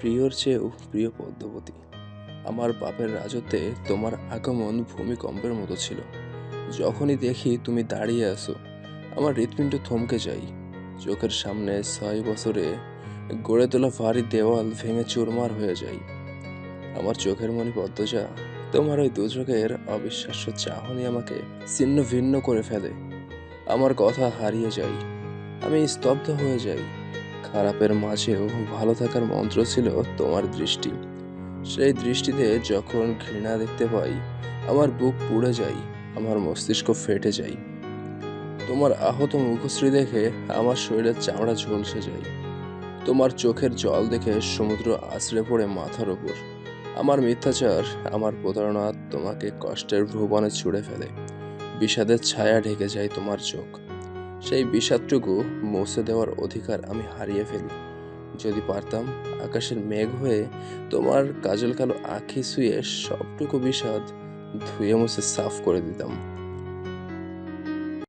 প্রিয়র চেয়েও প্রিয় পদ্মাবতী, আমার বাপের রাজত্বে তোমার আগমন ভূমিকম্পের মতো ছিল। যখনই দেখি তুমি দাঁড়িয়ে আছো, আমার হৃৎপিণ্ড থমকে যাই। চোখের সামনে 6 বছরে গড়ে তোলা ভারী দেওয়াল ভেঙে চুরমার হয়ে যায়। আমার চোখের মণি পদ্মজা, তোমার ওই দু চোখের অবিশ্বাস্য চাহনি আমাকে ছিন্ন ভিন্ন করে ফেলে। আমার কথা হারিয়ে যায়, আমি স্তব্ধ হয়ে যাই। খারাপের মাঝেও ভালো থাকার মন্ত্র ছিল তোমার দৃষ্টি। সেই দৃষ্টিতে যখন ঘৃণা দেখতে পাই, আমার বুক পুড়ে যায়, আমার মস্তিষ্ক ফেটে যায়। তোমার আহত মুখশ্রী দেখে আমার শরীরের চামড়া ঝলসে যায়। তোমার চোখের জল দেখে সমুদ্র আছড়ে পড়ে মাথার ওপর। আমার মিথ্যাচার, আমার প্রতারণা তোমাকে কষ্টের ভুবনে ছুঁড়ে ফেলে। বিষাদের ছায়া ঢেকে যায় তোমার চোখ। সেই বিষাদটুকু মুছে দেওয়ার অধিকার আমি হারিয়ে ফেলি। যদি পারতাম আকাশের মেঘ হয়ে তোমার কাজল কালো আঁখি ছুঁয়ে সবটুকু বিষাদ ধুয়ে মুছে সাফ করে দিতাম।